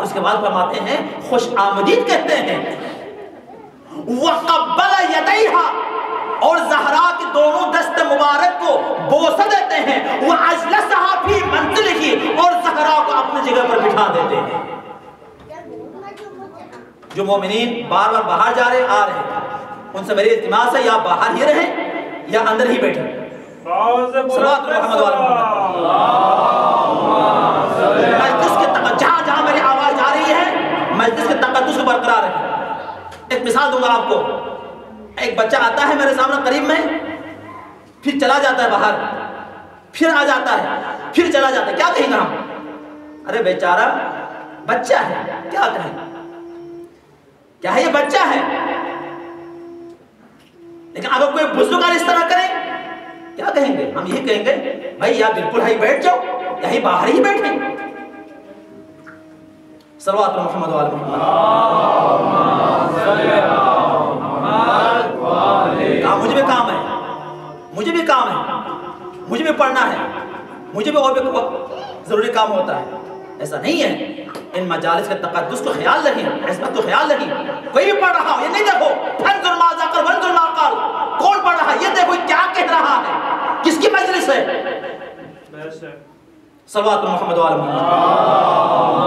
اس کے بعد فرماتے ہیں خوش آمدید کہتے ہیں. وَقَبَّلَ يَدَيْهَا اور زہرا کے دونوں دست مبارک کو بوسہ دیتے ہیں. وَأَجْلَسَهَا فِي مَنزِلِهِ اور زہرا کو اپنی جگہ پر بٹھا دیتے ہیں. جو مومنین بار بار باہر جا رہے آ رہے ہیں ان سے میری التماس ہے یا باہر ہی رہیں یا اندر ہی بیٹھیں. صلوات محمد علیہ محمد. مجلس کے جہاں جہاں میری آواز جا رہی ہے مجلس کے تقدس کو برقرار رکھیں. ایک مثال دوں گا آپ کو. ایک بچہ آتا ہے میرے سامنے قریب میں, پھر چلا جاتا ہے باہر, پھر آ جاتا ہے, پھر چلا جاتا ہے. کیا کہیں گا ہم؟ ارے بیچارہ بچہ ہے, کیا کہیں, کیا ہے یہ بچہ ہے. لیکن اگر کوئی بزرگ اس طرح کرے کیا کہیں گے؟ ہم یہی کہیں گے بھائی یا بالکل ہی بیٹھ جاؤ یا ہی باہر ہی بیٹھیں. صلوات محمد علیہ محمد. مجھے بھی کام ہے, مجھے بھی کام ہے, مجھے بھی پڑھنا ہے, مجھے بھی اور بھی ضروری کام ہوتا ہے. ایسا نہیں ہے. ان مجالس کے تقدس کو خیال رکھیں, عصمت کو خیال رکھیں. کوئی بھی پڑھ رہا ہو یہ نہیں دیکھو فانظر ماذا قال وانظر ما قال, کون پڑھ رہا ہے یہ دیکھو کیا کہہ رہا ہے, کس کی مجلس ہے. صلوات محمد علیہ محمد.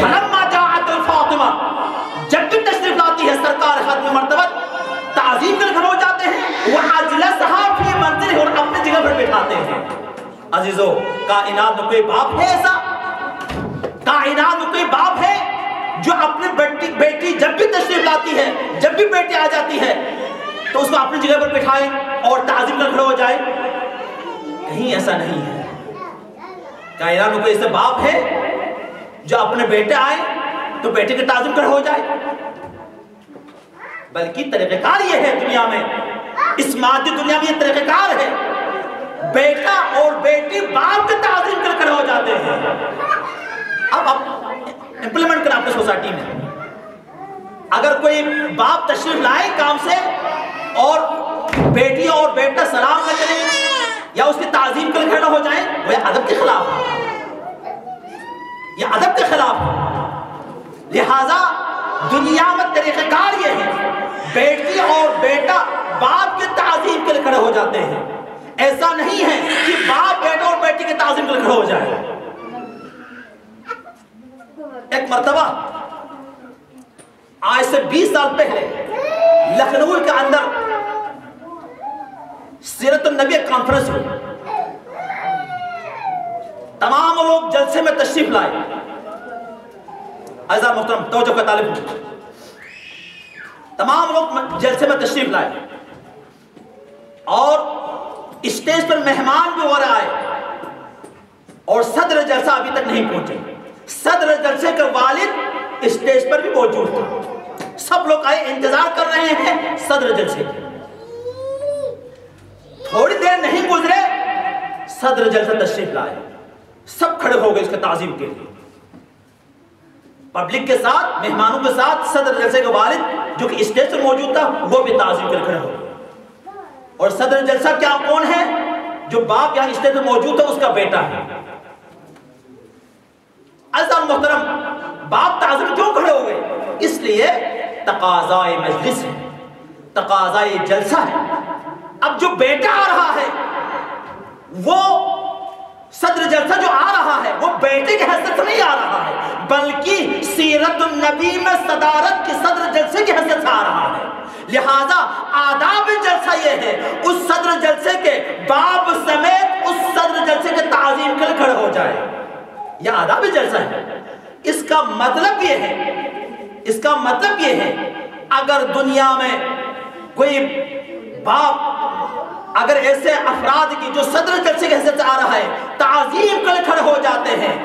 فلما جاءت الفاطمہ جب بھی تشریف لاتی ہے سرکار ختم مرتبہ تعظیم کے گھر ہو جاتے ہیں. وَأَجْلَسَهَا فِي مَنزِلِهِ اور اپنی جگہ پر بٹھاتے ہیں. عزیزو کائنات میں کوئی باپ ہے ایسا, کائنات میں کوئی باپ ہے جو اپنی بیٹی جب بھی تشریف لاتی ہے, جب بھی بیٹی آ جاتی ہے تو اس کو اپنی جگہ پر بٹھائے اور تعظیم کر کھڑا ہو جائے؟ کہیں ایسا نہیں ہے. کائنات میں کوئی ایسا باپ ہے جو اپنے بیٹے آئے تو بیٹے کی تعظیم کر ہو جائے؟ بلکہ طریقہ کار یہ ہے دنیا میں, اس مادی دنیا میں یہ طریقہ کار ہے, بیٹا اور بیٹی باپ کی تعظیم کر کھڑے ہو جاتے ہیں. اب امپلیمنٹ کریں اپنے سوسائٹی میں. اگر کوئی باپ تشریف لائے کام سے اور بیٹی اور بیٹا سلام نہ کریں یا اس کی تعظیم کر کھڑا ہو جائیں, وہ ادب کے خلاف ہے, یہ ادب کے خلاف ہے. لہذا دنیا میں طریقہ کار یہ ہے بیٹی اور بیٹا باپ کی تعظیم کے لیے کھڑے ہو جاتے ہیں. ایسا نہیں ہے کہ باپ بیٹا اور بیٹی کی تعظیم کے لیے کھڑے ہو جائے. ایک مرتبہ آج سے 20 سال پہلے لکھنؤ کے اندر سیرت النبی کانفرنس ہوئی. تمام لوگ جلسے میں تشریف لائے. عزیزان محترم توجہ کا طالب ہوں, تمام لوگ جلسے میں تشریف لائے اور اسٹیج پر مہمان بھی ہو رہا ہے اور صدر جلسہ ابھی تک نہیں پہنچے. صدر جلسے کے والد اسٹیج پر بھی موجود تھے. سب لوگ آئے انتظار کر رہے ہیں صدر جلسے کے. تھوڑی دیر نہیں گزرے صدر جلسہ تشریف لائے, سب کھڑے ہو گئے اس کے تعظیم کے لیے. پبلک کے ساتھ, مہمانوں کے ساتھ صدر جلسے کے والد جو کہ اسٹیج پر موجود تھا وہ بھی تعظیم کے لیے کھڑے ہو گئے. اور صدر جلسہ کیا کون ہے؟ جو باپ یہاں اسٹیج پر موجود تھا اس کا بیٹا ہے. عزیزان محترم باپ تعظیم کیوں کھڑے ہو گئے؟ اس لیے تقاضائے مجلس ہے, تقاضائے جلسہ ہے. اب جو بیٹا آ رہا ہے وہ صدر جلسہ جو آ رہا ہے وہ بیٹے کے حیثیت سے نہیں آ رہا ہے بلکہ سیرت النبی میں صدارت کی صدر جلسے کی حیثیت سے آ رہا ہے. لہذا آداب جلسہ یہ ہے اس صدر جلسے کے باپ سمیت اس صدر جلسے کے تعظیم کے لیے کھڑے ہو جائے. یہ آداب جلسہ ہے. اس کا مطلب یہ ہے, اس کا مطلب یہ ہے اگر دنیا میں کوئی باپ اگر ایسے افراد کی جو صدر جلسے کی حیثیت سے آ رہا ہے تعظیم کے لیے کھڑے ہو جاتے ہیں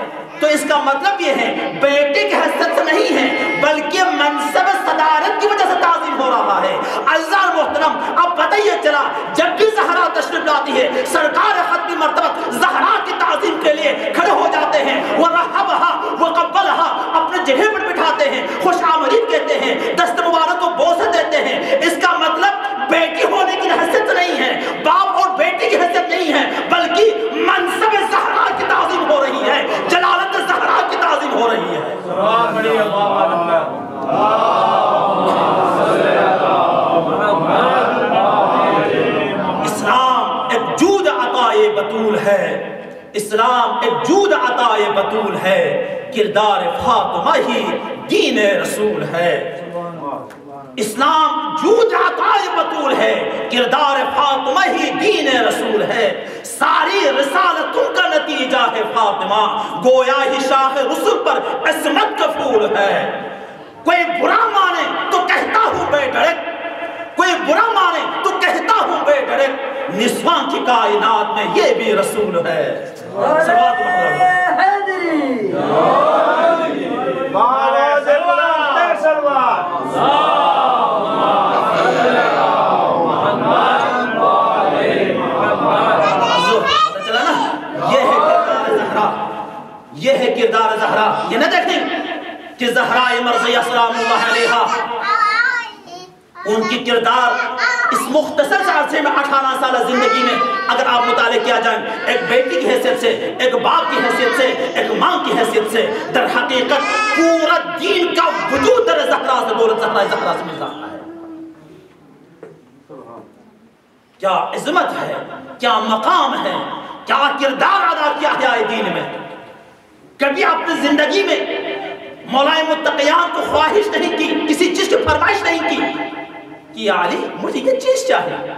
تو اس کا مطلب یہ ہے بیٹے کی حیثیت سے نہیں ہے بلکہ منصب صدارت کی وجہ سے تعظیم ہو رہا ہے. عزیزان محترم اب پتہ یہ چلا جب بھی زہرا تشریف لاتی ہے سرکار ختمی مرتبہ زہرا کی تعظیم کے لیے کھڑے ہو جاتے ہیں. وَرَحَبَهَا وَقَبَّلَهَا اپنے جگہ پر بٹھاتے ہیں, خوش آمدید کہتے ہیں, دست مبارک کو بوسہ دیتے ہیں. اس کا مطلب بیٹی ہونے کی حیثیت نہیں ہے, باپ اور بیٹی کی حیثیت نہیں ہے بلکہ منصب زہرا کی تعظیم ہو رہی ہے. اسلام ایک جود عطائے بطول ہے، کردار فاطمہ ہی دین رسول ہے۔ اسلام جود عطائے بطول ہے، کردار فاطمہ ہی دین رسول ہے۔ ساری رسالتوں کا نتیجہ ہے فاطمہ، گویا ہی شاہ رسول پر عصمت کا پھول ہے۔ کوئی برا مانے تو کہتا ہوں بے ڈرک، کوئی برا مانے تو کہتا ہوں بے ڈرک، نسواں کی کائنات میں یہ بھی رسول ہے۔ صلوات یہ ہے کردار زہرا۔ یہ نہ دیکھیں کہ زہرا مرضیہ سلام اللہ علیہا، ان کی کردار اس مختصر سے عرصے میں 18 سالہ زندگی میں اگر آپ مطالعہ کیا جائیں، ایک بیٹی کی حیثیت سے، ایک باپ کی حیثیت سے، ایک ماں کی حیثیت سے، در حقیقت پورا دین کا وجود در زہرا سے، دولت زہرا سے ملتا ہے۔ کیا عظمت ہے، کیا مقام ہے، کیا کردار ادا کیا ہے دین میں۔ کبھی اپنی زندگی میں مولائے متقیان کو خواہش نہیں کی، کسی چیز کی فرمائش نہیں کی کہ یا علی مجھے یہ چیز چاہیے۔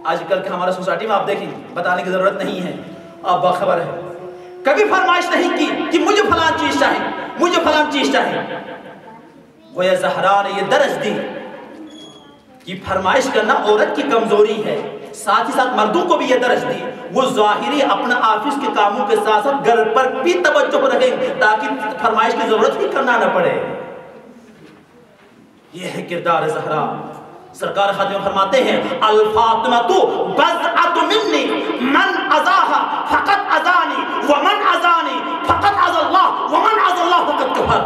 آج کل کے ہمارا سوسائٹی میں آپ دیکھیں، بتانے کی ضرورت نہیں ہے، آپ باخبر ہیں، کبھی فرمائش نہیں کی کہ مجھے فلاں چیز چاہیے، مجھے فلاں چیز چاہیے۔ وہ یہ زہرا نے یہ درس دی کہ فرمائش کرنا عورت کی کمزوری ہے، ساتھ ہی ساتھ مردوں کو بھی یہ درس دی، وہ ظاہری اپنا آفس کے کاموں کے ساتھ ساتھ گھر پر بھی توجہ رکھیں تاکہ فرمائش کی ضرورت بھی کرنا نہ پڑے۔ یہ ہے کردار زہرا۔ سرکار خاتمہ فرماتے ہیں الفاطمۃ بضعۃ منی من عزاها فقط عزانی ومن عزانی فقط عزا اللہ ومن عزا اللہ فقط کفر۔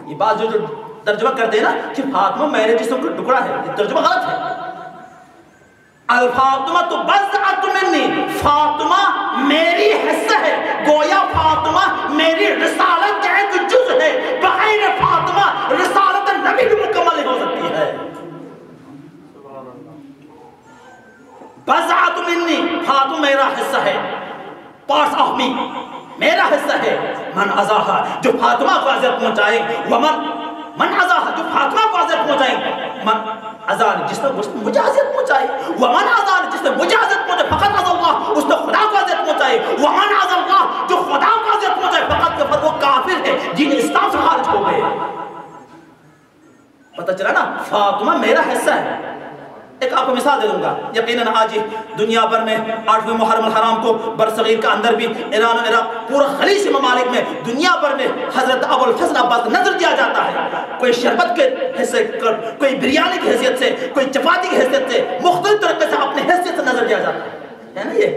یہ بات جو ترجمہ کرتے ہیں نا کہ فاطمہ میرے جسم کا ٹکڑا ہے، یہ ترجمہ غلط ہے۔ الفاطمۃ بضعۃ منی، فاطمہ میری حصہ ہے، گویا فاطمہ میری رسالت کا ایک جز ہے، بغیر فاطمہ رسالت نبی بھی مکمل نہیں ہو سکتی ہے۔ بضعۃ منی، فاطمہ میرا حصہ ہے، پارٹس آف می، میرا حصہ ہے۔ من عزاہا، جو فاطمہ کو اذیت پہنچائے، من عزاہا، جو فاطمہ کو اذیت پہنچائے، من عزان، جس نے مجھے اذیت پہنچائی، ومن عزان، جس نے مجھے اذیت پہنچائی، فقط عزا اللہ، اس نے خدا کو اذیت پہنچائی، ومن عزا اللہ، جو خدا کو اذیت پہنچائی، فقط کفر، وہ کافر ہے، دین اسلام سے خارج ہو گئے۔ پتہ چلا نا، فاطمہ میرا حصہ ہے۔ ایک آپ کو مثال دے دوں گا، یقیناً آج دنیا بھر میں 8ویں محرم الحرام کو برصغیر کا اندر بھی، ایران و عراق، پورا خلیج ممالک میں، دنیا بھر میں حضرت ابو الفضل عباس کو نظر دیا جاتا ہے۔ کوئی شربت کے حیثیت، کوئی بریانی کی حیثیت سے، کوئی چپاتی کی حیثیت سے، مختلف طریقے سے اپنے حیثیت سے نظر دیا جاتا ہے نا۔ یہ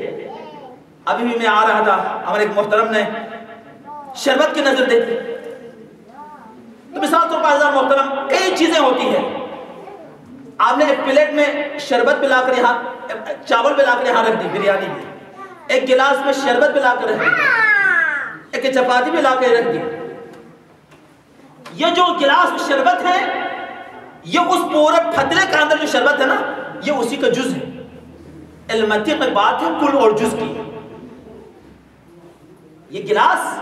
ابھی بھی میں آ رہا تھا، ہمارے ایک محترم نے شربت کی نظر دیکھی، تو مثال طور پر عزیزان محترم کئی چیزیں ہوتی ہیں، آپ نے ایک پلیٹ میں شربت پلا کر یہاں، چاول پلا کر یہاں رکھ دی، بریانی میں ایک گلاس میں شربت پلا کر رکھ دی، ایک چپاتی پلا کر رکھ دی۔ یہ جو گلاس میں شربت ہے، یہ اس پورے پھتلے کے اندر جو شربت ہے نا، یہ اسی کا جز ہے۔ علمتی میں بات ہے کل اور جز کی۔ یہ گلاس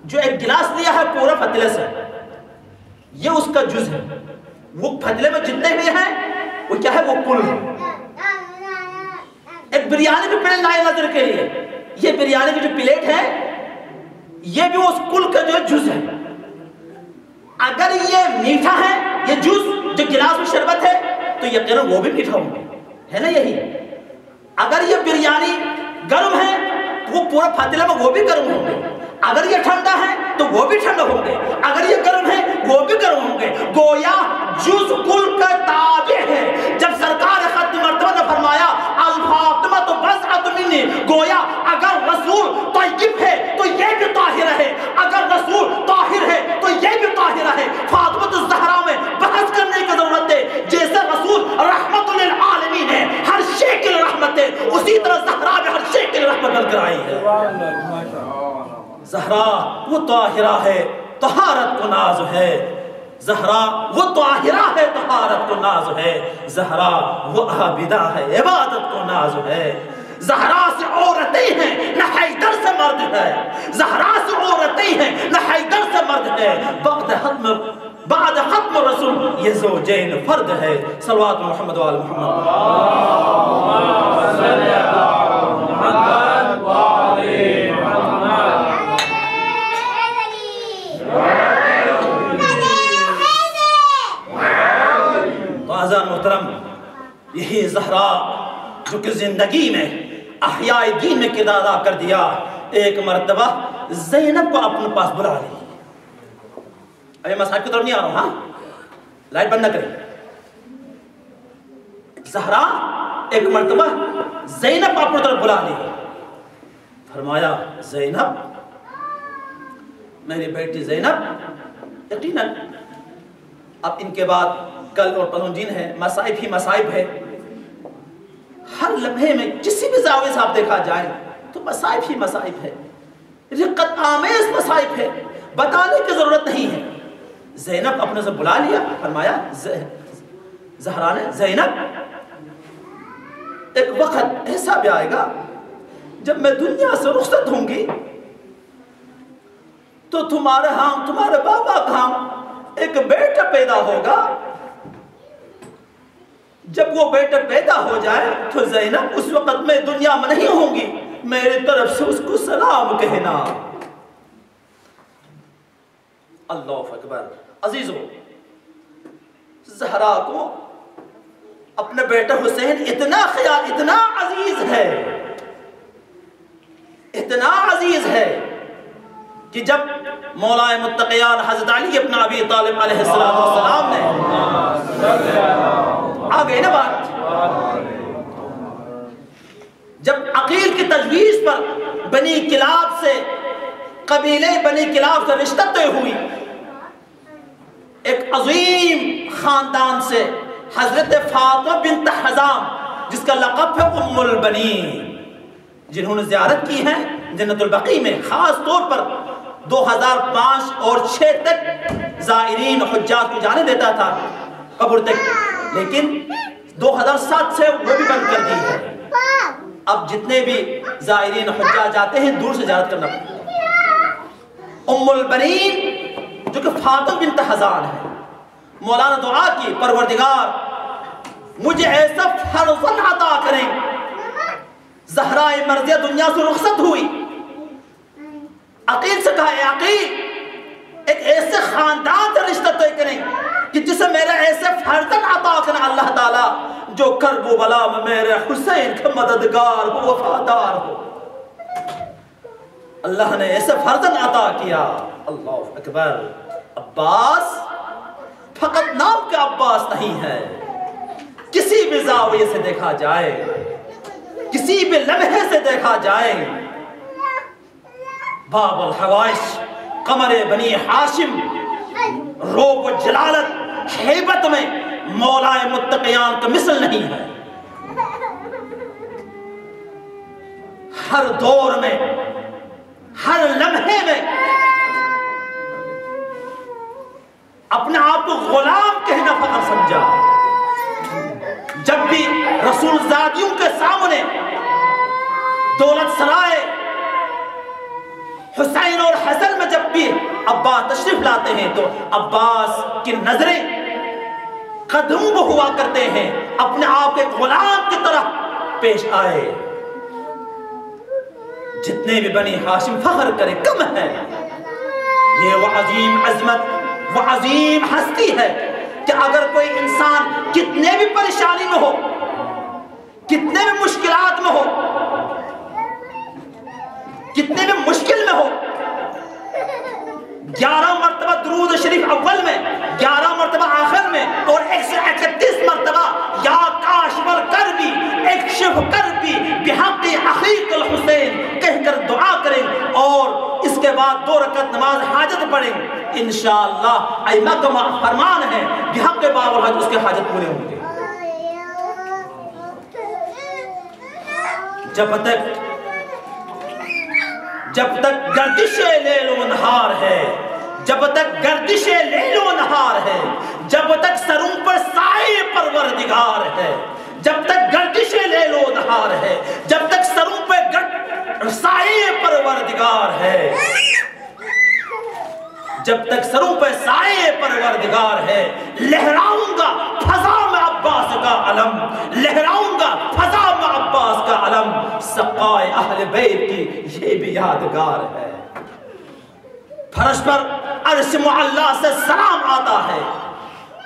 جو ایک گلاس لیا ہے پورا پھتلے سے، یہ اس کا جز ہے۔ وہ پھتلے میں جتنے بھی ہیں وہ کیا ہے، وہ کل ہے۔ ایک بریانی کی پلیٹ لائے نظر کے لیے، یہ بریانی کی جو پلیٹ ہے یہ بھی اس کل کا جو ہے جز ہے۔ اگر یہ میٹھا ہے، یہ جز جو گلاس میں شربت ہے، تو یقیناً وہ بھی میٹھا ہوگا، ہے نا یہی۔ اگر یہ بریانی گرم ہے تو وہ پورا پھتلے میں وہ بھی گرم ہوں گے، اگر یہ ٹھنڈا ہے تو وہ بھی ٹھنڈا ہوں گے، اگر یہ گرم ہے وہ بھی گرم ہوں گے۔ گویا جز کل کا تابع ہے۔ جب سرکار ختم مرتبہ نے فرمایا الفاطمۃ بضعۃ منی، گویا اگر رسول طیب ہے تو یہ بھی طاہر ہے، اگر رسول طاہر ہے تو یہ بھی طاہر ہے۔ فاطمۃ الزہرا میں بحث کرنے کی ضرورت ہے، جیسے رسول رحمت للعالمین ہے، ہر شے کے لیے رحمت ہے، اسی طرح زہرا بھی ہر شے کے لیے رحمت بن کر آئی ہے۔ زہرا وہ طاہرہ ہے، طہارت کو ناز ہے۔ زہرا وہ طاہرہ ہے، طہارت کو ناز ہے۔ زہرا وہ عابدہ ہے، عبادت کو تنازع ہے. زہرا سے عورتیں ہیں نہ حیدر سے مرد ہے. زہرا سے عورتیں ہیں نہ حیدر سے مرد ہے. بعد ختم رسول یہ زوجین فرد ہے. صلوات محمد وآل محمد. معزز محترم، یہی زہرا جو کہ زندگی میں احیاء دین میں کردار ادا کر دیا، ایک مرتبہ زینب کو اپنے پاس بلا لی. ابھی میں صاحب کی طرف نہیں آ رہا ہوں، ہاں لائٹ بند نہ کریں. زہرا ایک مرتبہ زینب کو اپنے طرف بلا لی. فرمایا زینب، میری بیٹی زینب، یقیناً اب ان کے بعد کل اور پرسوں دن ہے، مصائب ہی مصائب ہے. ہر لمحے میں کسی بھی زاویے سے آپ دیکھا جائے تو مصائب ہی مصائب ہے، رقت آمیز مصائب ہے، بتانے کی ضرورت نہیں ہے. زینب اپنے سے بلا لیا. فرمایا زہرا نے، زینب ایک وقت ایسا بھی آئے گا جب میں دنیا سے رخصت ہوں گی تو تمہارے ہاں تمہارے بابا کا ایک بیٹا پیدا ہوگا. جب وہ بیٹا پیدا ہو جائے تو زینب اس وقت میں دنیا میں نہیں ہوں گی، میری طرف سے اس کو سلام کہنا. اللہ اکبر. عزیزو، زہرا کو اپنے بیٹا حسین اتنا خیال، اتنا عزیز ہے، اتنا عزیز ہے کہ جب مولا متقیان حضرت علی ابن ابی طالب علیہ السلام نے آگے نا بات، جب عقیل کی تجویز پر بنی کلاب سے، قبیلے بنی کلاب سے رشتہ طے ہوئی، ایک عظیم خاندان سے حضرت فاطمہ بنت حزام، جس کا لقب ہے ام البنین، جنہوں نے زیارت کی ہے جنت البقیع میں، خاص طور پر 2005 اور 6 تک زائرین حجاج کو جانے دیتا تھا قبر تک، لیکن 2007 سے وہ بھی بند کر دی ہے. اب جتنے بھی زائرین حجاج آتے ہیں دور سے زیارت کرنا پڑتا ہے. ام البنین جو کہ فاطمہ بنت حزان ہے، مولانا دعا کی پروردگار مجھے ایسا فرزند عطا کریں. زہرا مرضیہ دنیا سے رخصت ہوئی. عقیل سے کہا اے عقیل، ایک ایسے خاندان سے رشتہ طے کریں کہ جسے میرے ایسے فرزند عطا کریں اللہ تعالیٰ جو کرب و بلا میں میرے حسین کا مددگار ہو، وفادار ہو. اللہ نے ایسے فرزند عطا کیا. اللہ اکبر. عباس فقط نام کا عباس نہیں ہے، کسی بھی زاویے سے دیکھا جائے، کسی بھی لمحے سے دیکھا جائے، باب الحوائش، قمر بنی ہاشم، روب و جلالت، ہیبت میں مولا متقیان کا مثل نہیں ہے. ہر دور میں، ہر لمحے میں اپنے آپ کو غلام کہنا فخر سمجھا. جب بھی رسول زادیوں کے سامنے دولت سرائے حسین اور حسن میں جب بھی عباس تشریف لاتے ہیں تو عباس کی نظریں قدموں کو ہوا کرتے ہیں، اپنے آپ کے غلام کی طرح پیش آئے. جتنے بھی بنی ہاشم فخر کرے کم ہے. یہ وہ عظیم عظمت، وہ عظیم ہستی ہے کہ اگر کوئی انسان کتنے بھی پریشانی میں ہو، کتنے بھی مشکلات میں ہو، کتنے بھی مشکل میں ہو، 11 مرتبہ درود شریف اول میں، 11 مرتبہ آخر میں، اور 131 مرتبہ یا کاشف الکربی اکشف کربی بحق اخیک الحسین کہہ کر دعا کریں اور اس کے بعد 2 رکعت نماز حاجت پڑھیں. انشاءاللہ ائمہ کا فرمان ہے بحق باب الحج اس کے حاجت پورے ہوں گے. جب تک گردش لیل و نہار ہے، جب تک گردش لیل و نہار ہے، جب تک سروں پر سائے پروردگار ہے، جب تک گردشیں لے لو دہار ہے، جب تک سروں پہ سائے پروردگار ہے، جب تک سروں پہ سائے پروردگار ہے، لہراؤں گا فضا میں عباس کا علم، لہراؤں گا فضا میں عباس کا علم، سقائے اہل بیت کی یہ بھی یادگار ہے۔ فرش پر عرش معلا سے سلام آتا ہے،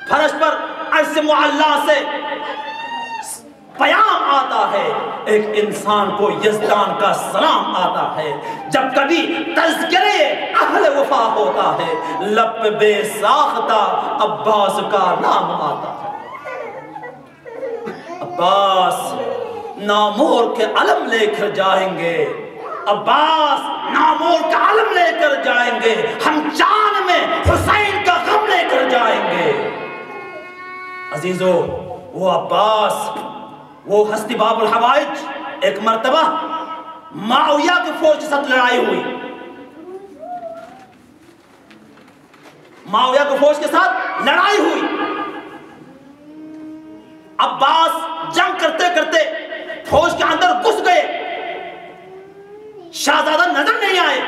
فرش پر عرش معلا سے پیام آتا ہے، ایک انسان کو یزدان کا سلام آتا ہے۔ جب کبھی تذکرے اہل وفا ہوتا ہے، لب پہ بے ساختہ عباس کا نام آتا ہے۔ عباس نامور کے علم لے کر جائیں گے، عباس نامور کا علم لے کر جائیں گے، ہم چاند میں حسین کا غم لے کر جائیں گے۔ عزیزو، وہ عباس، وہ ہستی باب الحوائج، ایک مرتبہ معاویہ کی فوج کے ساتھ لڑائی ہوئی، معاویہ کی فوج کے ساتھ لڑائی ہوئی، عباس جنگ کرتے کرتے فوج کے اندر گھس گئے، شہزادہ نظر نہیں آئے،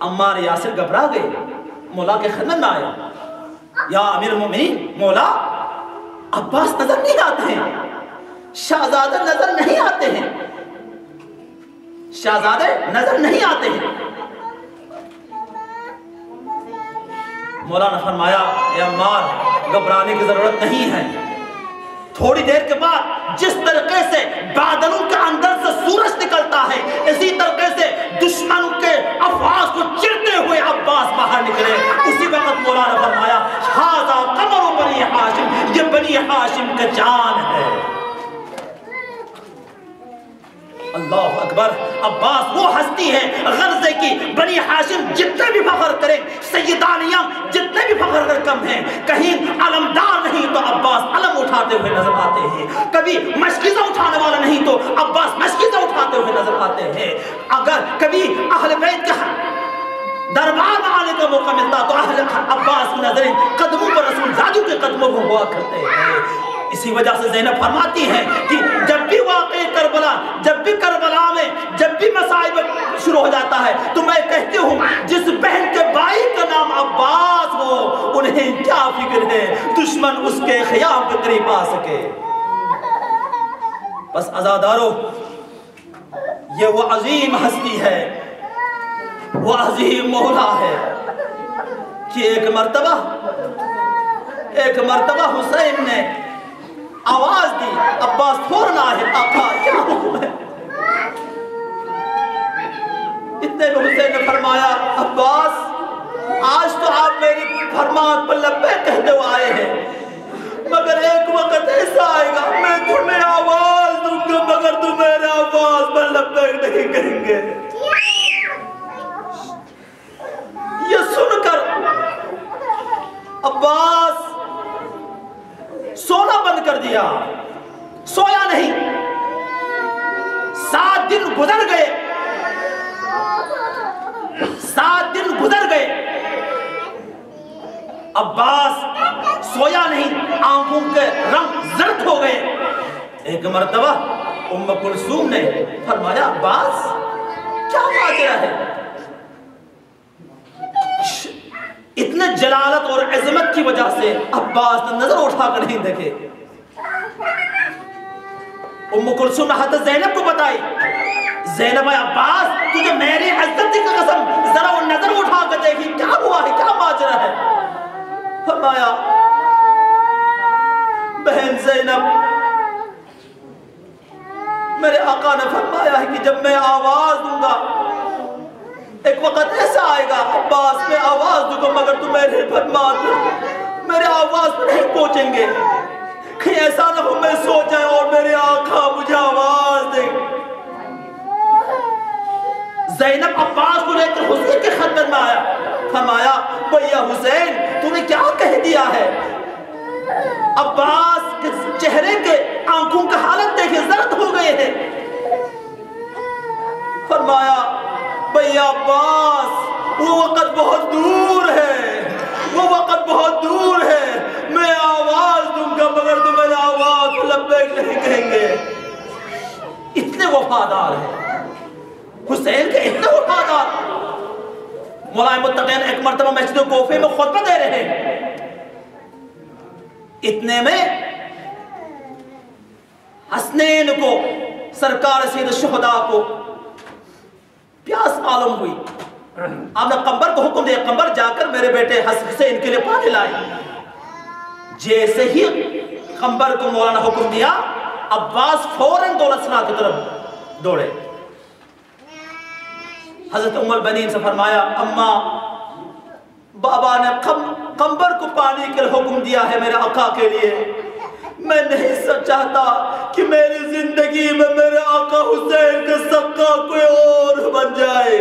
عمار یاسر گھبرا گئے، مولا کے خدمت میں آیا، یا امیر المومنین، مولا عباس نظر نہیں آتے ہیں، شہزادہ نظر نہیں آتے ہیں، شہزادے نظر نہیں آتے ہیں۔ مولا نے فرمایا، اے عمار گھبرانے کی ضرورت نہیں ہے، تھوڑی دیر کے بعد جس طریقے سے بادلوں کے اندر سے سورج نکلتا ہے، اسی طریقے سے دشمنوں کے افواج کو چرتے ہوئے عباس باہر نکلے۔ اسی وقت مولا نے فرمایا، ھذا قمر بنی ہاشم، یہ بنی ہاشم کا چاند ہے۔ اللہ اکبر، عباس وہ ہستی ہے غرضے کی، بنی ہاشم جتنے بھی فخر کریں، سیدانیاں جتنے بھی فخر کر کم ہیں، کہیں علمدار نہیں تو عباس علم اٹھاتے ہوئے نظر آتے ہیں، کبھی مشکیزہ اٹھانے والا نہیں تو عباس مشکیزہ اٹھاتے ہوئے نظر آتے ہیں۔ اگر کبھی اہل بیت کے دربار میں آنے کا موقع ملتا تو اہل عباس کی نظریں قدموں پر رسول زادوں کے قدموں کو ہوا کرتے ہیں۔ اسی وجہ سے زینب فرماتی ہیں کہ جب بھی واقع کربلا، جب بھی کربلا میں جب بھی مصائب شروع ہو جاتا ہے تو میں کہتی ہوں، جس بہن کے بھائی کا نام عباس ہو انہیں کیا فکر ہے دشمن اس کے خیام کے قریب آ سکے۔ بس عزادارو، یہ وہ عظیم ہستی ہے، وہ عظیم مولا ہے کہ ایک مرتبہ حسین نے آواز دی، عباس فوراً آئے، آقا کیا حکم ہے؟ اتنے میں حسین نے فرمایا، عباس آج تو آپ میری فرمان پر لبیک کہتے ہوئے آئے ہیں، مگر ایک وقت ایسا آئے گا میں تمہیں آواز دوں گا مگر تم میرے آواز پر لبیک نہیں کہیں گے۔ یہ سن کر عباس سونا بند کر دیا، سویا نہیں۔ 7 دن گزر گئے، 7 دن گزر گئے، عباس سویا نہیں، آنکھوں کے رنگ زرد ہو گئے۔ ایک مرتبہ ام کلثوم نے فرمایا، عباس کیا ماجرا ہے؟ اتنے جلالت اور عظمت کی وجہ سے عباس نے نظر اٹھا کر نہیں دیکھے۔ ام کلثوم نے حضرت زینب کو بتائی، زینب عباس تجھے میری عزت کی قسم ذرا وہ نظر اٹھا کر دیکھی، کیا ہوا ہے، کیا ماجرا ہے؟ فرمایا، بہن زینب، میرے آقا نے فرمایا ہے کہ جب میں آواز دوں گا ایک وقت ایسا آئے گا، عباس میں آواز دوں گا مگر تم میرے فرمان میرے آواز پر نہیں پہنچیں گے، کہیں ایسا نہ ہو میں سو جائے اور میرے آقا مجھے آواز دیں۔ زینب عباس کو لے کر حسین کے خدمت میں آیا، فرمایا، بھیا حسین تو نے کیا کہہ دیا ہے؟ عباس کے چہرے کے آنکھوں کا حالت دیکھے زرد ہو گئے ہیں۔ فرمایا، بھیا عباس وہ وقت بہت دور ہے، وہ وقت بہت دور ہے، میں آواز دوں گا مگر تم میرے آواز کو لبیک نہیں کہیں گے. اتنے وفادار ہیں حسین کے، اتنے وفادار. مولا متقین ایک مرتبہ مسجد کوفے میں خطبہ دے رہے ہیں، اتنے میں حسنین کو، سرکار سید الشہداء کو پیاس معلوم ہوئی. آپ نے قمبر کو حکم دیا، قمبر جا کر میرے بیٹے حسین کے لیے پانی لائے. جیسے ہی قمبر کو مولانا حکم دیا، عباس فوراً دولت سنا کی طرف دوڑے. حضرت ام البنین سے فرمایا، اماں بابا نے قمبر کو پانی کے حکم دیا ہے میرے آقا کے لیے. میں نہیں چاہتا کہ میری زندگی میں میرے آقا حسین کا سکا کوئی اور بن جائے.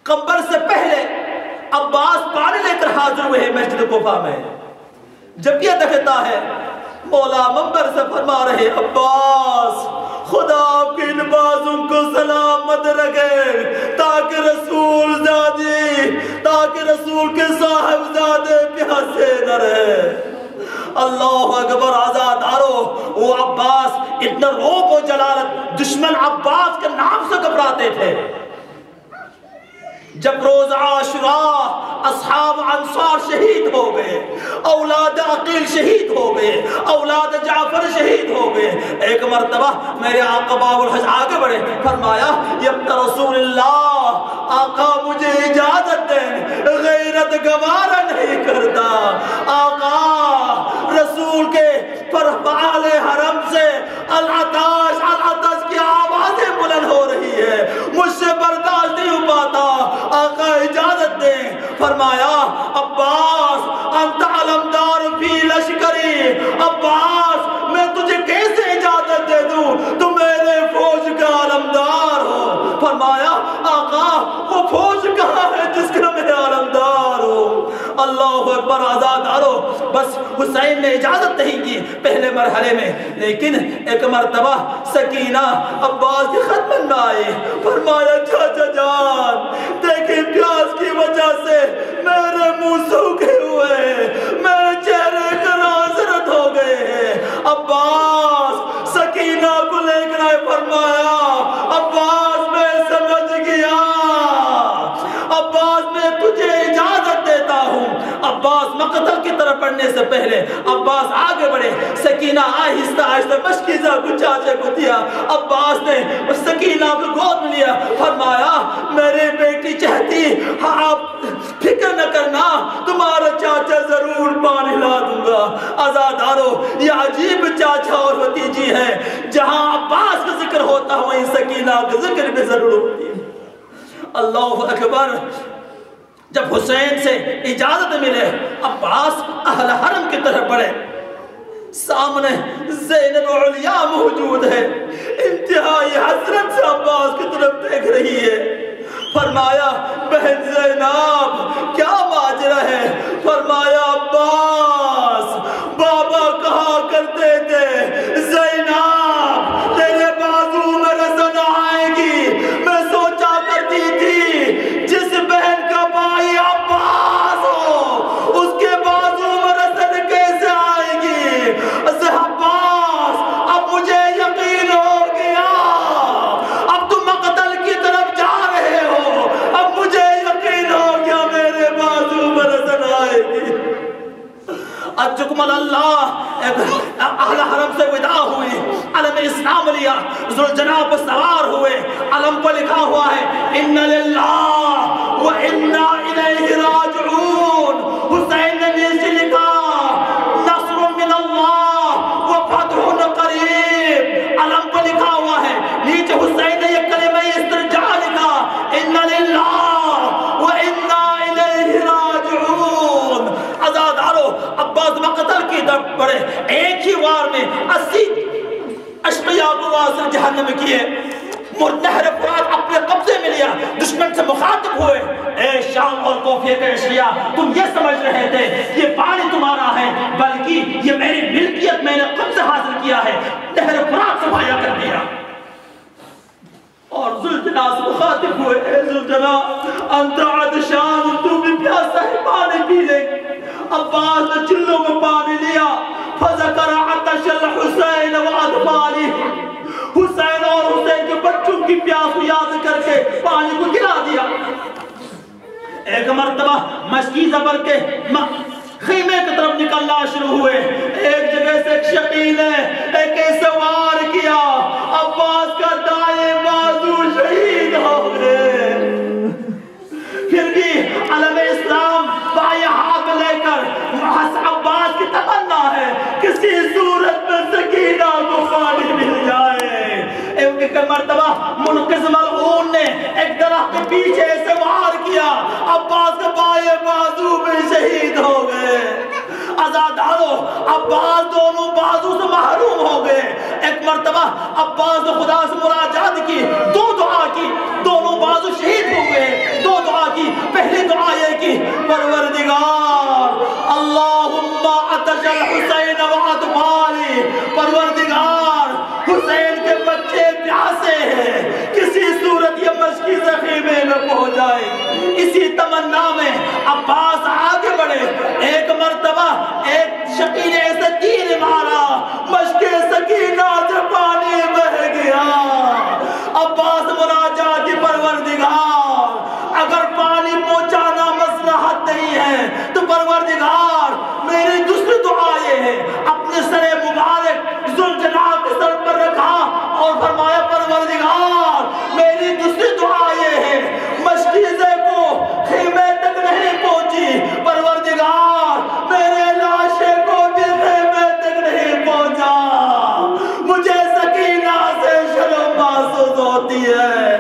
قمبر سے پہلے عباس پانی لے کر حاضر ہوئے ہیں مسجد کوفہ میں. جب یہ دیکھتا ہے مولا منبر سے فرما رہے، عباس خدا آپ کے ان بازوں کو سلامت رکھے تاکہ رسول کے صاحب زادے پیاسے نہ رہے. اللہ اکبر. آزادارو، وہ عباس اتنا روب و جلالت، دشمن عباس کے نام سے گھبراتے تھے. جب روز عاشوراء اصحاب انصار شہید ہو گئے، اولاد عقیل شہید ہو گئے، اولاد جعفر شہید ہو گئے. ایک مرتبہ میرے آقا باب الحج آگے بڑھے، فرمایا ابن رسول اللہ، آقا مجھے اجازت دیں، غیرت گوارا نہیں کرتا. آقا رسول کے پربال حرم سے العطاش کی آوازیں بلند ہو رہی ہے، مجھ سے برداشت نہیں ہو پاتا. آقا اجازت دیں. فرمایا عباس انت علمدار فی لشکری. عباس میں تجھے کیسے اجازت دے دوں، تم میرے فوج کا علمدار ہو. فرمایا آقا وہ فوج کہاں ہے جس کا میں علمدار ہوں. اللہ اکبر. آزادارو، بس حسین نے اجازت نہیں کی پہلے مرحلے میں، لیکن ایک مرتبہ سکینہ عباس کی خدمت میں آئی. فرمایا چاچا جان دیکھیں پیاس کی وجہ سے میرے منہ سوکھے ہوئے ہیں، میرے چہرے کا حضرت ہو گئے ہیں. عباس سکینہ کو لے کر آئے. فرمایا عباس میں سمجھ گیا، عباس میں تجھے اجازت دیتا ہوں. عباس مقتل کی طرف بڑھنے سے پہلے عباس آگے بڑھے. سکینہ آہستہ آہستہ مشکیزہ کو چاچے کو دیا. عباس نے سکینہ کو گود میں لیا. فرمایا میری بیٹی چاہتی، آپ فکر نہ کرنا، تمہارا چاچا ضرور پانی لا دوں گا. آزادارو، یہ عجیب چاچا اور بھتیجی ہے. جہاں عباس کا ذکر ہوتا ہے وہیں سکینہ کا ذکر بھی ضرور ہوتی ہے. اللہ اکبر. جب حسین سے اجازت ملے، عباس اہل حرم کی طرف بڑھے. سامنے زینب علیا موجود ہے، انتہائی حسرت سے عباس کی طرف دیکھ رہی ہے. فرمایا بہن زینب کیا ماجرا ہے؟ فرمایا عباس بابا کہا کرتے تھے زینب تیرے بازو میں رسن آئے گی. میں سوچا کرتی تھی جس بہن کا بھائی عباس ہو اس کے بازو میں رسن کیسے آئے گی. عباس اب مجھے یقین ہو گیا، اب تم مقتل کی طرف جا رہے ہو، اب مجھے یقین ہو گیا میرے بازو میں رسن آئے گی. اجکمل اللہ. اہل حرم سے وداع ہوئی، علم اسلام لیا، ذوالجناح پر سوار ہوئے. علم پر لکھا ہوا ہے ان للہ و انا الیہ راجعون. حسین نے نیچے لکھا نصر من اللہ و فتح قریب. علم پر لکھا ہوا ہے نیچے حسین نے یہ کلمہ استرجاع لکھا ان للہ و انا الیہ راجعون. آزادارو، عباس مقتل کی طرف بڑھے. ایک ہی وار میں 80 اشقیاء کو واصل جہنم کیے. نہر فرات اپنے قبضے میں لیا، دشمن سے مخاطب ہوئے. اے شام اور کوفے کے اشقیاء، تم یہ سمجھ رہے تھے یہ پانی تمہارا ہے، بلکہ یہ میری ملکیت، میں نے قبضہ حاصل کیا ہے. نہر فرات صفایا کر دیا اور ذوالجناح سے مخاطب ہوئے. اے ذوالجناح انت عطشان، تو بھی پیاسا ہے، پانی پی لے. عباس نے چلوں میں پانی لیا. فذكر عطش الحسین واطفالہ، حسین اور حسین کے بچوں کی پیاس کو یاد کر کے پانی کو گرا دیا۔ ایک مرتبہ مشکی زبر کے خیمے کی طرف نکلنا شروع ہوئے، ایک جگہ سے ایک شقی نے ایک ایسے وار کیا، عباس کا دائیں بازو شہید ہو گئے۔ پھر بھی علم اسلام بائیں ہاتھ لے کر عباس کی تمنا ہے کسی صورت میں سکینہ کو پانی مل جائے۔ ایک مرتبہ منقذ ملعون نے ایک درخت کے پیچھے سے وار کیا، عباس کے بائیں بازو میں شہید ہو گئے۔ عزادارو، عباس دونوں بازو سے محروم ہو گئے۔ ایک مرتبہ عباس نے خدا سے مناجات کی، دو دعا کی، دونوں بازو شہید ہو گئے۔ دو دعا کی، پہلی دعا یہ کی، پروردگار اللہم عطش الحسین واطفالہ، پروردگار حسین کے بچے پیاسے ہیں، کسی صورت یہ مشکی ذخیمے میں پہنچ جائے۔ اسی تمنا میں عباس آگے بڑھے۔ ایک مرتبہ ایک شقی نے ایسے تیر مارا، مشک سکینہ سے پانی بہہ گیا۔ عباس مناجات کی، پروردگار اگر پانی پہنچانا مصلحت نہیں ہے تو پروردگار میری دوسری دعا یہ ہے، اپنے سر مبارک ذوالجلال کے سر پر رکھا اور فرمایا پروردگار میری دوسری دعا یہ ہے، مشکیزے کو خیمے تک نہیں پہنچی، پروردگار میرے لاشے کو بھی خیمے تک نہیں پہنچا، مجھے سکینہ سے شرم محسوس ہوتی ہے۔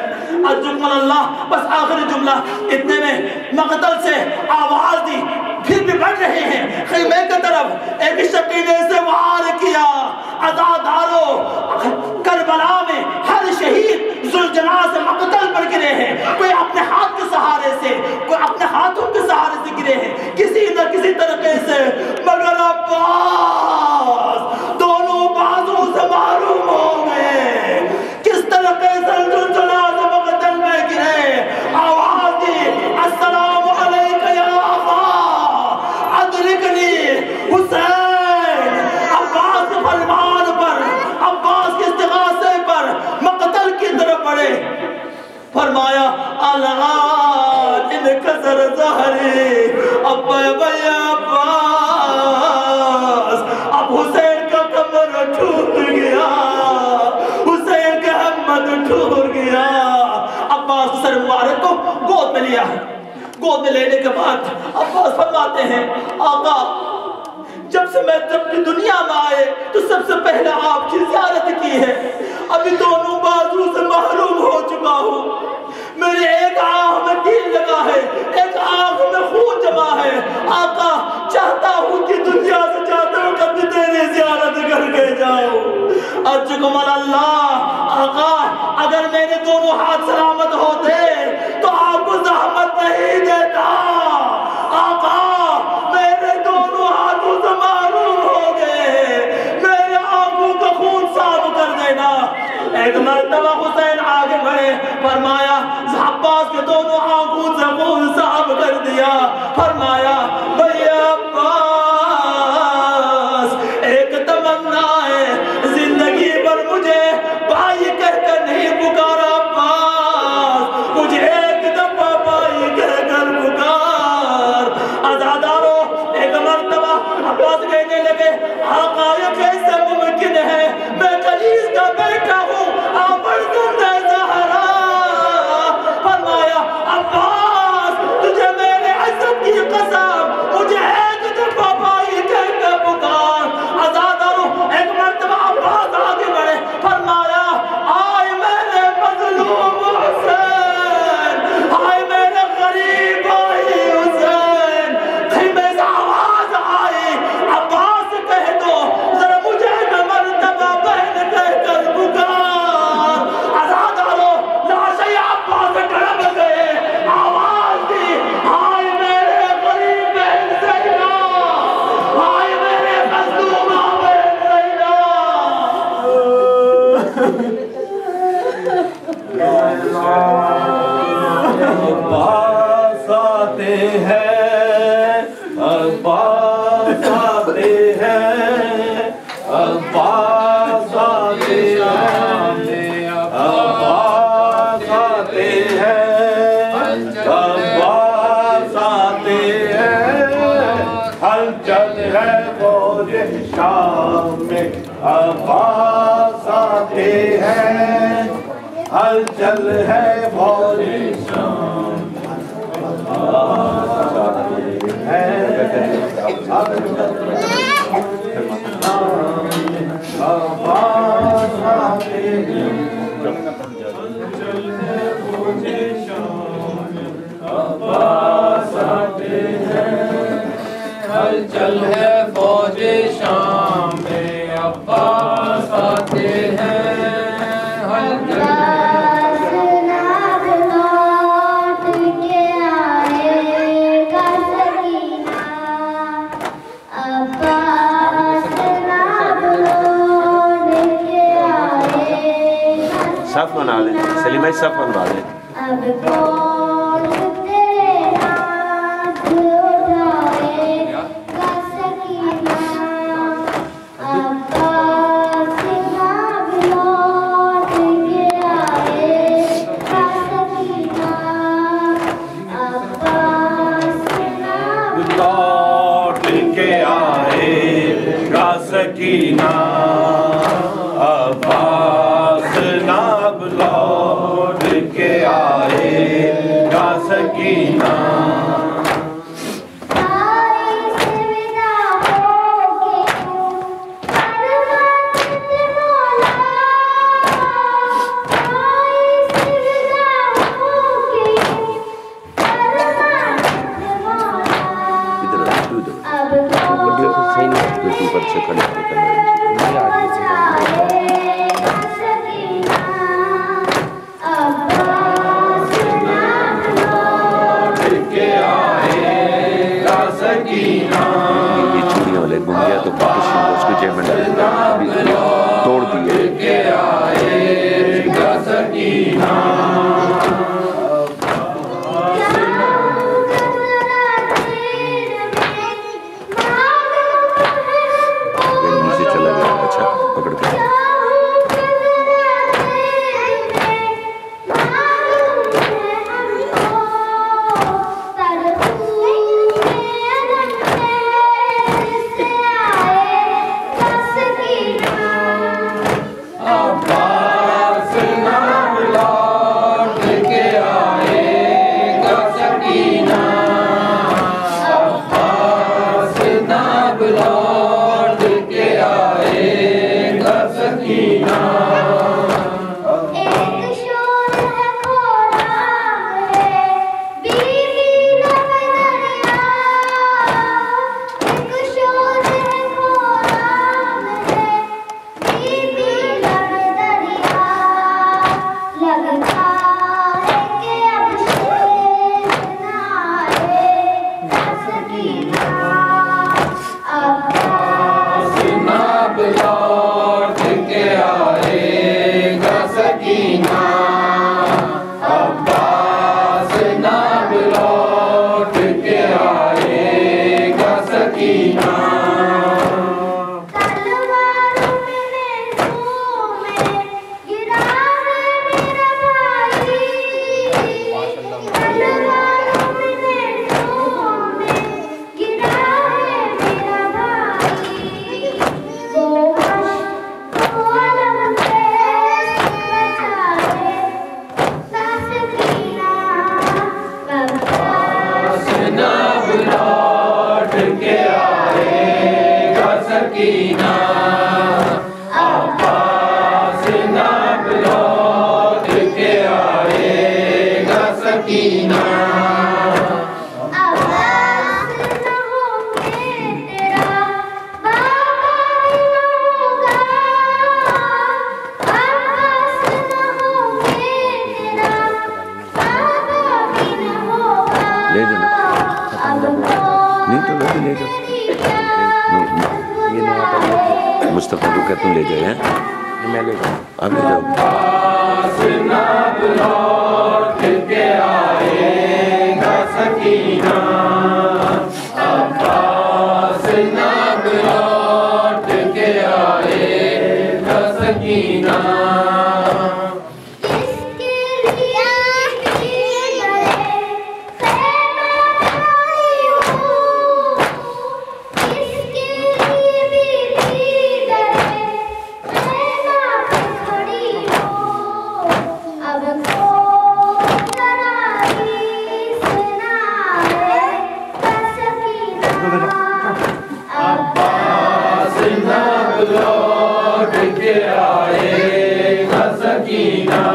اجمل اللہ، بس آخری جملہ، اتنے میں مقتل سے آواز دی، پھر بھی بڑھ رہے ہیں خیمے کی طرف۔ ایک شقی نے سے وار کیا، عزادارو کربلا میں ہر شہید ذوالجلال سے مقتل پر گرے ہیں، کوئی اپنے ہاتھ کے سہارے سے، کوئی اپنے ہاتھوں کے سہارے سے گرے ہیں، کسی نہ کسی طریقے سے، مگر عباس دونوں بازوں سے معروم ہو گئے۔ کس طریقے سے ذوالجلال سے مقتل میں گرے، آواز دی، السلام علیکہ یا ابا ادرکنی حسین۔ عباس کے فرمان پر، عباس کے استغاثے پر مقتل کی طرف بڑھے، فرمایا الان انکسر ظہری، ابا بھیا عباس، اب حسین کا کمر ٹوٹ گیا، حسین کا ہمت ٹوٹ گیا۔ عباس سر مبارک کو گود میں لیا، گود میں لینے کے بعد عباس فرماتے ہیں آقا جب سے میں اپنی دنیا میں آئے تو سب سے پہلے آپ کی زیارت کی ہے، ابھی دونوں بازو سے محروم ہو چکا ہوں، میرے ایک آنکھ میں تیر لگا ہے، ایک آنکھ میں خون جمع ہے، آقا چاہتا ہوں کہ دنیا سے چاہتا ہوں کبھی تیری زیارت کر کے جاؤں۔ ارجوکم اللہ، آقا اگر میرے دونوں ہاتھ سلامت ہوتے تو آپ کو زحمت نہیں دیتا، آقا میرے دونوں ہاتھوں سے معروم ہو گئے، میرے آنکھوں کا خون صاف کر دینا۔ ایک مرتبہ حسین آگے بڑھے، فرمایا عباس کے دونوں آنکھوں سے خون صاف کر دیا، فرمایا بھیا عباس ایک تمنا ہے زندگی پر مجھے بھائی کہہ کر نہیں پکارا، عباس مجھے ایک دفعہ بھائی کہہ کر پکار۔ عزادارو، ایک مرتبہ عباس کہنے لگے آقا یہ کیسے ممکن ہے، میں کلیس کا بیٹا ہوں، آپ فرزند زہرا۔ فرمایا عباس تجھے میرے عزت کی قسم، مجھے ایک دفعہ بھائی کہہ کے پکار۔ عزادارو، ایک مرتبہ عباس آگے بڑھے، فرمایا آئے میرے مظلوم حسین، آئے میرے غریب بھائی حسین۔ خیمے سے آواز آئی، عباس کہہ دو ذرا مجھے ایک مرتبہ بہن کہہ کر پکار۔ عزادارو، لاشیں عباس تڑپ گئے، آواز دی آئے میرے غریب بہن زینب، آئے میرے مظلوم بہن زینب۔ عباس آتے ہیں، عباس آتے ہیں، ہلچل ہے فوج شام ہلچل ہے فوج شام میں عباس آتے ہیں صف بنا لیں سلیم بھائی صف بنوا لیں لوٹ کے آئے گا سکینہ عباس ناب لوٹ کے آئے گا سکینہ توڑ دیے نیچے چلا گیا اچھا پکڑ کے مصطفیٰ کو کہ تم لے جائے ہیں میں لے جاؤں آپ لے جاؤ سکینہ